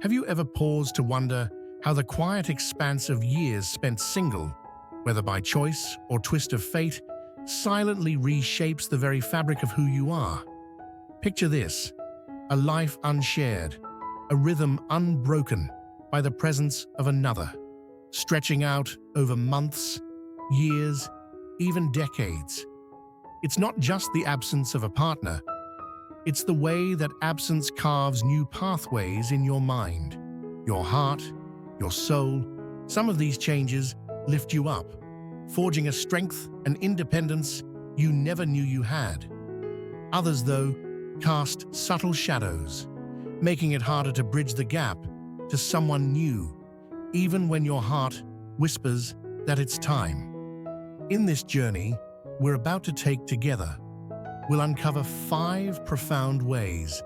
Have you ever paused to wonder how the quiet expanse of years spent single, whether by choice or twist of fate, silently reshapes the very fabric of who you are? Picture this: a life unshared, a rhythm unbroken by the presence of another, stretching out over months, years, even decades. It's not just the absence of a partner, it's the way that absence carves new pathways in your mind, your heart, your soul. Some of these changes lift you up, forging a strength and independence you never knew you had. Others, though, cast subtle shadows, making it harder to bridge the gap to someone new, even when your heart whispers that it's time. In this journey we're about to take together, we'll uncover 5 profound ways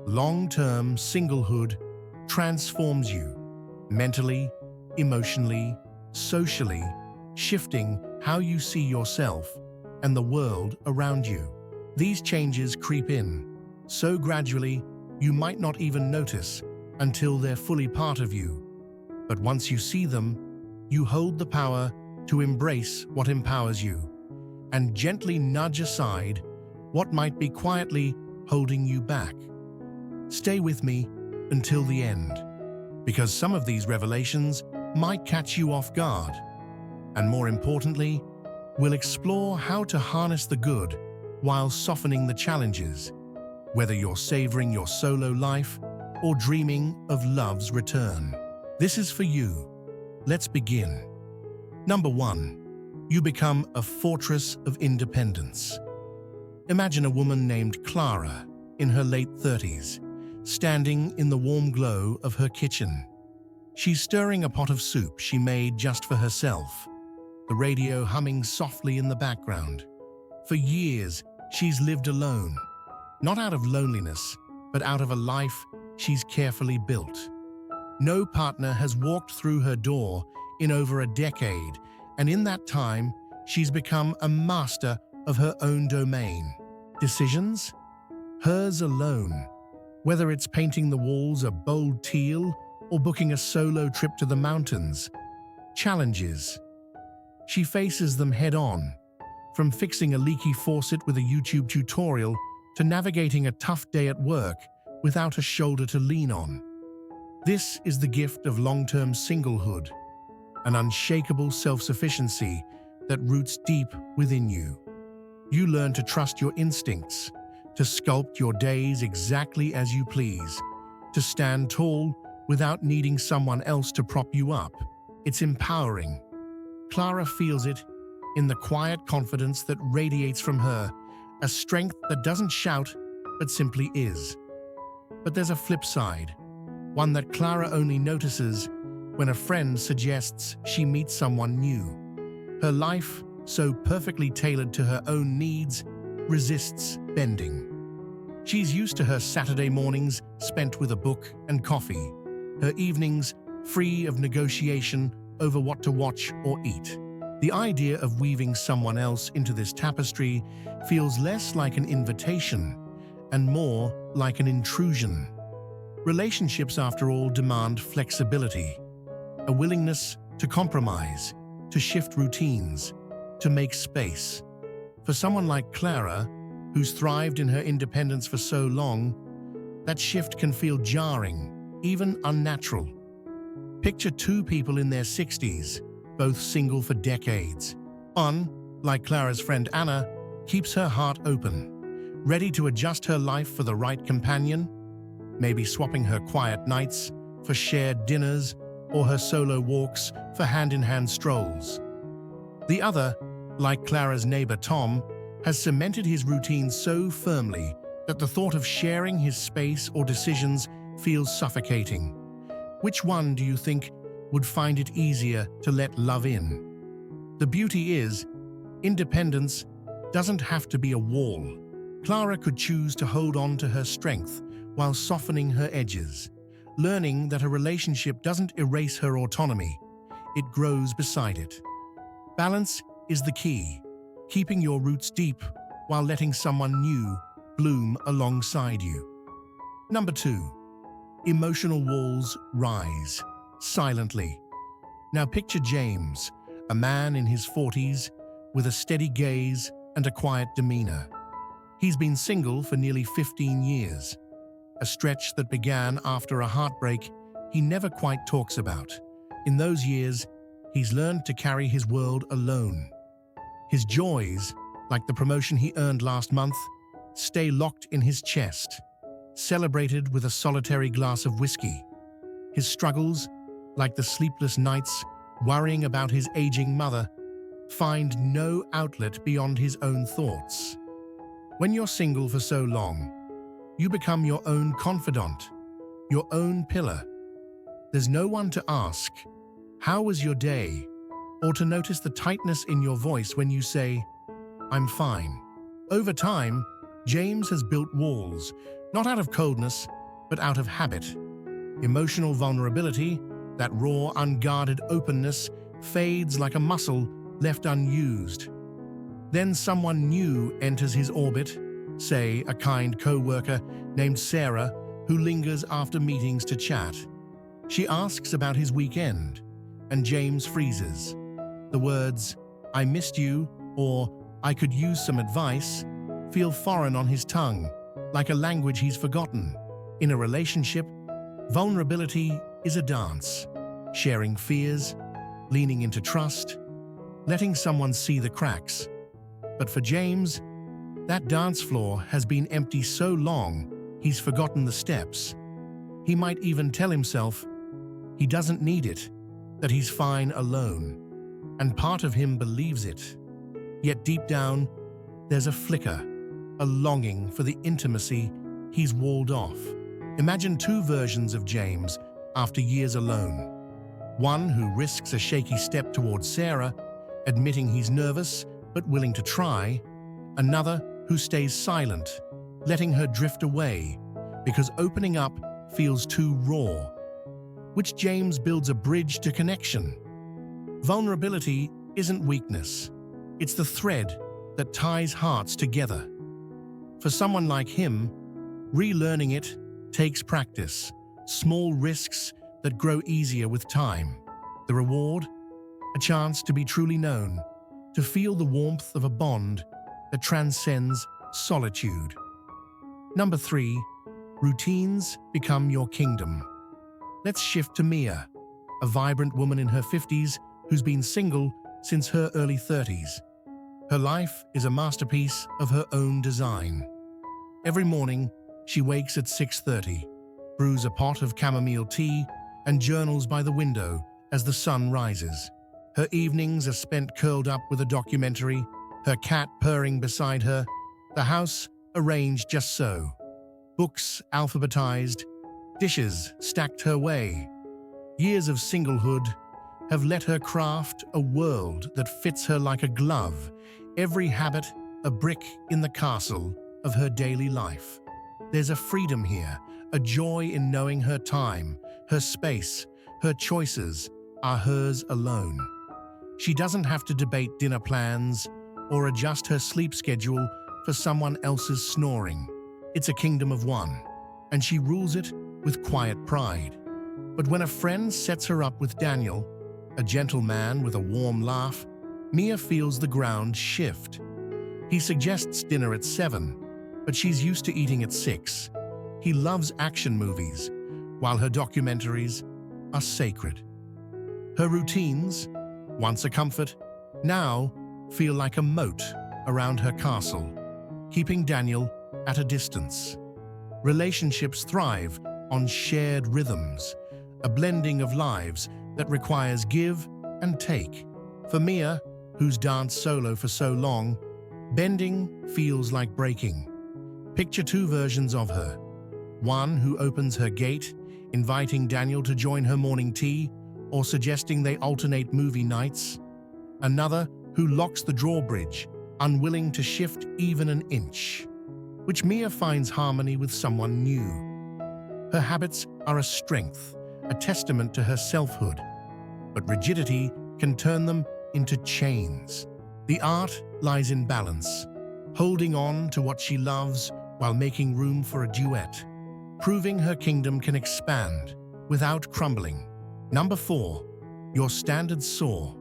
long-term singlehood transforms you, mentally, emotionally, socially, shifting how you see yourself and the world around you. These changes creep in so gradually you might not even notice until they're fully part of you. But once you see them, you hold the power to embrace what empowers you and gently nudge aside what might be quietly holding you back. Stay with me until the end, because some of these revelations might catch you off guard. And more importantly, we'll explore how to harness the good while softening the challenges, whether you're savoring your solo life or dreaming of love's return. This is for you. Let's begin. Number 1. You become a fortress of independence. Imagine a woman named Clara in her late 30s, standing in the warm glow of her kitchen. She's stirring a pot of soup she made just for herself, the radio humming softly in the background. For years, she's lived alone, not out of loneliness, but out of a life she's carefully built. No partner has walked through her door in over a decade, and in that time, she's become a master of her own domain. Decisions? Hers alone. Whether it's painting the walls a bold teal or booking a solo trip to the mountains. Challenges. She faces them head-on, from fixing a leaky faucet with a YouTube tutorial to navigating a tough day at work without a shoulder to lean on. This is the gift of long-term singlehood, an unshakable self-sufficiency that roots deep within you. You learn to trust your instincts, to sculpt your days exactly as you please, to stand tall without needing someone else to prop you up. It's empowering. Clara feels it in the quiet confidence that radiates from her, a strength that doesn't shout but simply is. But there's a flip side, one that Clara only notices when a friend suggests she meet someone new. Her life, so perfectly tailored to her own needs, resists bending. She's used to her Saturday mornings spent with a book and coffee, her evenings free of negotiation over what to watch or eat. The idea of weaving someone else into this tapestry feels less like an invitation and more like an intrusion. Relationships, after all, demand flexibility, a willingness to compromise, to shift routines, to make space. For someone like Clara, who's thrived in her independence for so long, that shift can feel jarring, even unnatural. Picture 2 people in their 60s, both single for decades. One, like Clara's friend Anna, keeps her heart open, ready to adjust her life for the right companion, maybe swapping her quiet nights for shared dinners or her solo walks for hand-in-hand strolls. The other, like Clara's neighbor Tom, has cemented his routine so firmly that the thought of sharing his space or decisions feels suffocating. Which one do you think would find it easier to let love in? The beauty is, independence doesn't have to be a wall. Clara could choose to hold on to her strength while softening her edges, learning that a relationship doesn't erase her autonomy, it grows beside it. Balance is the key, keeping your roots deep while letting someone new bloom alongside you. Number 2. Emotional walls rise, silently. Now picture James, a man in his 40s, with a steady gaze and a quiet demeanor. He's been single for nearly 15 years, a stretch that began after a heartbreak he never quite talks about. In those years, he's learned to carry his world alone. His joys, like the promotion he earned last month, stay locked in his chest, celebrated with a solitary glass of whiskey. His struggles, like the sleepless nights worrying about his aging mother, find no outlet beyond his own thoughts. When you're single for so long, you become your own confidant, your own pillar. There's no one to ask, "How was your day?" or to notice the tightness in your voice when you say, "I'm fine." Over time, James has built walls, not out of coldness, but out of habit. Emotional vulnerability, that raw, unguarded openness, fades like a muscle left unused. Then someone new enters his orbit, say a kind co-worker named Sarah, who lingers after meetings to chat. She asks about his weekend, and James freezes. The words, "I missed you," or "I could use some advice," feel foreign on his tongue, like a language he's forgotten. In a relationship, vulnerability is a dance, sharing fears, leaning into trust, letting someone see the cracks. But for James, that dance floor has been empty so long, he's forgotten the steps. He might even tell himself he doesn't need it, that he's fine alone. And part of him believes it. Yet deep down, there's a flicker, a longing for the intimacy he's walled off. Imagine two versions of James after years alone. One who risks a shaky step towards Sarah, admitting he's nervous but willing to try. Another who stays silent, letting her drift away because opening up feels too raw. Which James builds a bridge to connection? Vulnerability isn't weakness. It's the thread that ties hearts together. For someone like him, relearning it takes practice, small risks that grow easier with time. The reward? A chance to be truly known, to feel the warmth of a bond that transcends solitude. Number 3, routines become your kingdom. Let's shift to Mia, a vibrant woman in her 50s who's been single since her early 30s. Her life is a masterpiece of her own design. Every morning, she wakes at 6:30, brews a pot of chamomile tea, and journals by the window as the sun rises. Her evenings are spent curled up with a documentary, her cat purring beside her, the house arranged just so. Books alphabetized, dishes stacked her way. Years of singlehood have let her craft a world that fits her like a glove, every habit a brick in the castle of her daily life. There's a freedom here, a joy in knowing her time, her space, her choices are hers alone. She doesn't have to debate dinner plans or adjust her sleep schedule for someone else's snoring. It's a kingdom of one, and she rules it with quiet pride. But when a friend sets her up with Daniel, a gentle man with a warm laugh, Mia feels the ground shift. He suggests dinner at 7, but she's used to eating at 6. He loves action movies, while her documentaries are sacred. Her routines, once a comfort, now feel like a moat around her castle, keeping Daniel at a distance. Relationships thrive on shared rhythms, a blending of lives that requires give and take. For Mia, who's danced solo for so long, bending feels like breaking. Picture two versions of her. One who opens her gate, inviting Daniel to join her morning tea or suggesting they alternate movie nights. Another who locks the drawbridge, unwilling to shift even an inch. Which Mia finds harmony with someone new. Her habits are a strength, a testament to her selfhood, but rigidity can turn them into chains. The art lies in balance, holding on to what she loves while making room for a duet. proving her kingdom can expand without crumbling. Number 4. Your standards soar.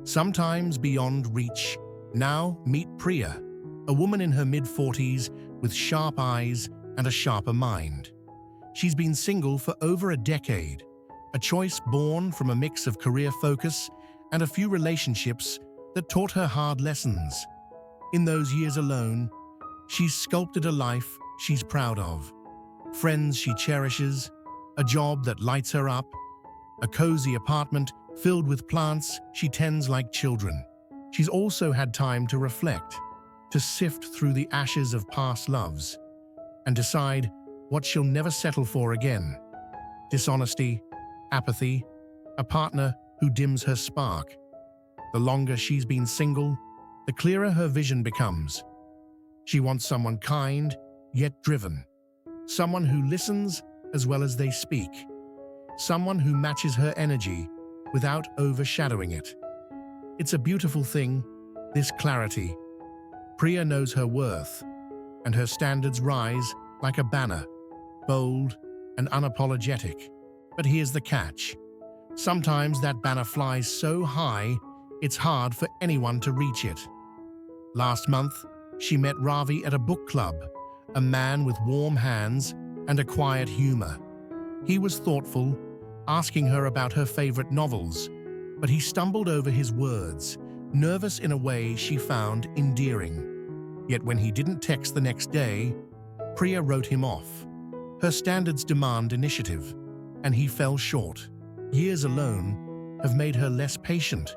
Sometimes beyond reach. Now meet Priya, a woman in her mid-40s with sharp eyes and a sharper mind. She's been single for over a decade, a choice born from a mix of career focus and a few relationships that taught her hard lessons. In those years alone, she's sculpted a life she's proud of. Friends she cherishes, a job that lights her up, a cozy apartment filled with plants she tends like children. She's also had time to reflect, to sift through the ashes of past loves, and decide what she'll never settle for again. Dishonesty, apathy, a partner who dims her spark. The longer she's been single, the clearer her vision becomes. She wants someone kind, yet driven. Someone who listens as well as they speak. Someone who matches her energy without overshadowing it. It's a beautiful thing, this clarity. Priya knows her worth, and her standards rise like a banner, bold and unapologetic. But here's the catch. Sometimes that banner flies so high, it's hard for anyone to reach it. Last month, she met Ravi at a book club, a man with warm hands and a quiet humor. He was thoughtful, asking her about her favorite novels, but he stumbled over his words, nervous in a way she found endearing. Yet when he didn't text the next day, Priya wrote him off. Her standards demand initiative, and he fell short. Years alone have made her less patient,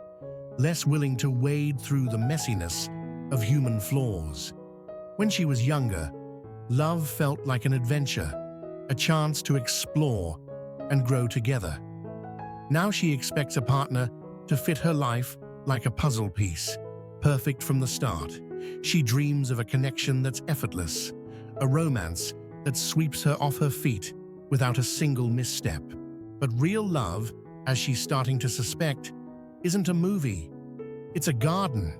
less willing to wade through the messiness of human flaws. When she was younger, love felt like an adventure, a chance to explore and grow together. Now she expects a partner to fit her life like a puzzle piece, perfect from the start. She dreams of a connection that's effortless, a romance that sweeps her off her feet without a single misstep. But real love, as she's starting to suspect, isn't a movie. It's a garden,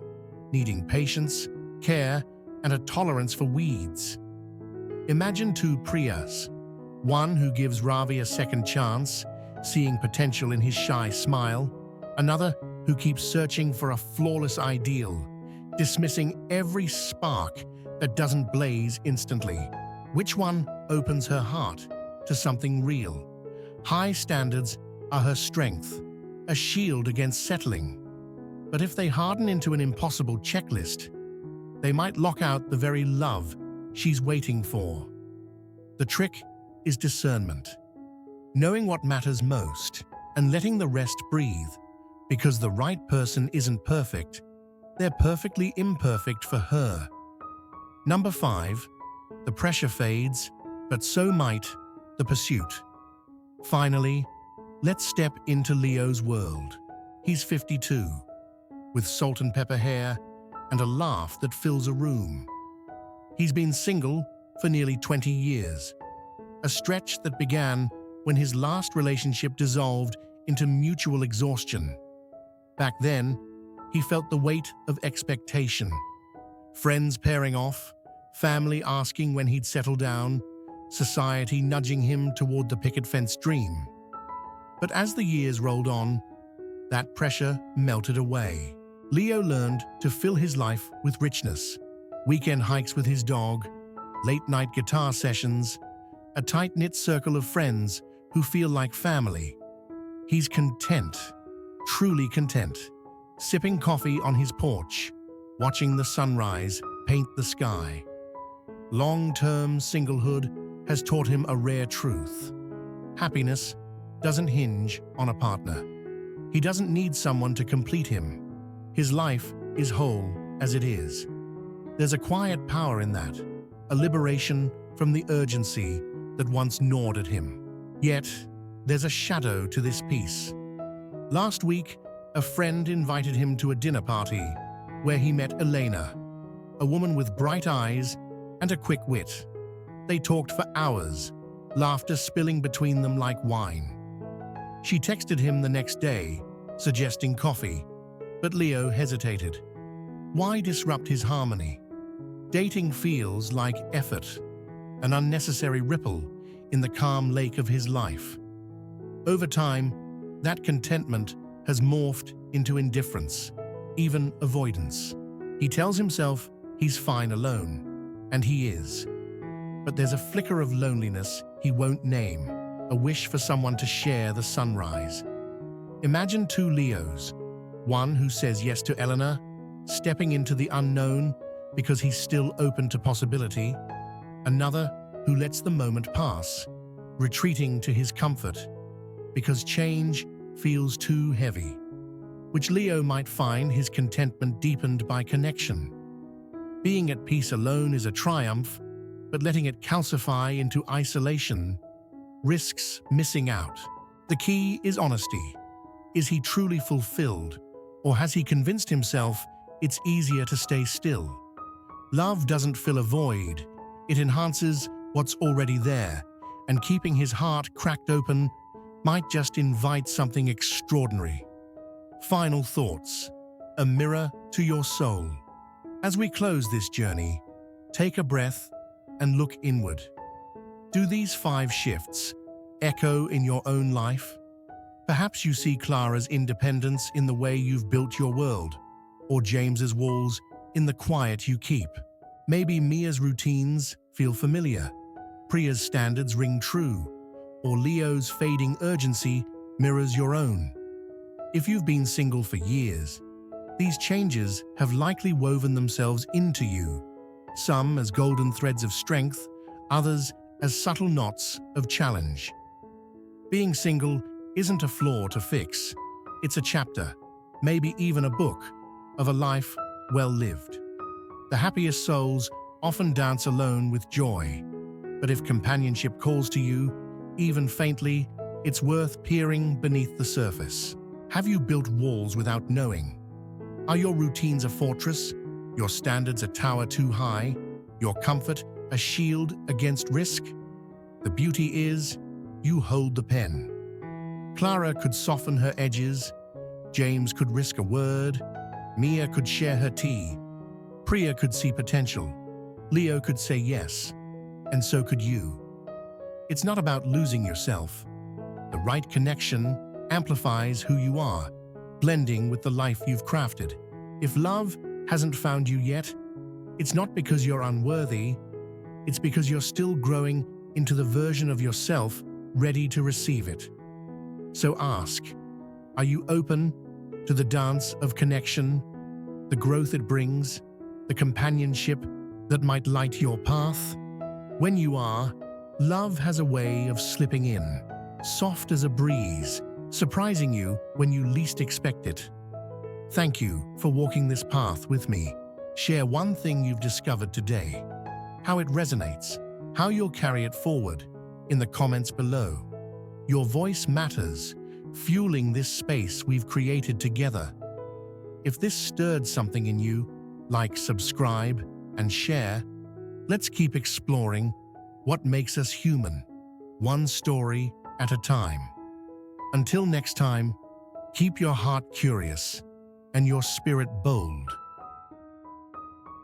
needing patience, care, and a tolerance for weeds. Imagine two Priyas, one who gives Ravi a second chance, seeing potential in his shy smile, another who keeps searching for a flawless ideal, dismissing every spark that doesn't blaze instantly. Which one opens her heart to something real? High standards are her strength, a shield against settling. But if they harden into an impossible checklist, they might lock out the very love she's waiting for. The trick is discernment, knowing what matters most and letting the rest breathe, because the right person isn't perfect, they're perfectly imperfect for her. Number 5, the pressure fades, but so might the pursuit. Finally, let's step into Leo's world. He's 52, with salt and pepper hair and a laugh that fills a room. He's been single for nearly 20 years, a stretch that began when his last relationship dissolved into mutual exhaustion. Back then, he felt the weight of expectation. Friends pairing off, family asking when he'd settle down, society nudging him toward the picket fence dream. But as the years rolled on, that pressure melted away. Leo learned to fill his life with richness. Weekend hikes with his dog, late-night guitar sessions, a tight-knit circle of friends who feel like family. He's content, truly content, sipping coffee on his porch, watching the sunrise paint the sky. Long-term singlehood has taught him a rare truth. Happiness doesn't hinge on a partner. He doesn't need someone to complete him. His life is whole as it is. There's a quiet power in that, a liberation from the urgency that once gnawed at him. Yet, there's a shadow to this peace. Last week, a friend invited him to a dinner party where he met Elena, a woman with bright eyes and a quick wit. They talked for hours, laughter spilling between them like wine. She texted him the next day, suggesting coffee, but Leo hesitated. Why disrupt his harmony? Dating feels like effort, an unnecessary ripple in the calm lake of his life. Over time, that contentment has morphed into indifference, even avoidance. He tells himself he's fine alone, and he is. But there's a flicker of loneliness he won't name, a wish for someone to share the sunrise. Imagine two Leos, one who says yes to Eleanor, stepping into the unknown because he's still open to possibility, another who lets the moment pass, retreating to his comfort because change feels too heavy. Which Leo might find his contentment deepened by connection. Being at peace alone is a triumph, but letting it calcify into isolation risks missing out. The key is honesty. Is he truly fulfilled, or has he convinced himself it's easier to stay still? Love doesn't fill a void, it enhances what's already there, and keeping his heart cracked open might just invite something extraordinary. Final thoughts, a mirror to your soul. As we close this journey, take a breath and look inward. Do these 5 shifts echo in your own life? Perhaps you see Clara's independence in the way you've built your world, or James's walls in the quiet you keep. Maybe Mia's routines feel familiar, Priya's standards ring true, or Leo's fading urgency mirrors your own. If you've been single for years, these changes have likely woven themselves into you, some as golden threads of strength, others as subtle knots of challenge. Being single isn't a flaw to fix. It's a chapter, maybe even a book, of a life well lived. The happiest souls often dance alone with joy, but if companionship calls to you, even faintly, it's worth peering beneath the surface. Have you built walls without knowing? Are your routines a fortress, your standards a tower too high, your comfort a shield against risk? The beauty is, you hold the pen. Clara could soften her edges, James could risk a word, Mia could share her tea, Priya could see potential, Leo could say yes, and so could you. It's not about losing yourself. The right connection amplifies who you are, blending with the life you've crafted. If love hasn't found you yet, it's not because you're unworthy, it's because you're still growing into the version of yourself ready to receive it. So ask, are you open to the dance of connection, the growth it brings, the companionship that might light your path? When you are, love has a way of slipping in, soft as a breeze, surprising you when you least expect it. Thank you for walking this path with me. Share one thing you've discovered today, how it resonates, how you'll carry it forward in the comments below. Your voice matters, fueling this space we've created together. If this stirred something in you, like, subscribe, and share. Let's keep exploring what makes us human, one story at a time. Until next time, keep your heart curious and your spirit bold.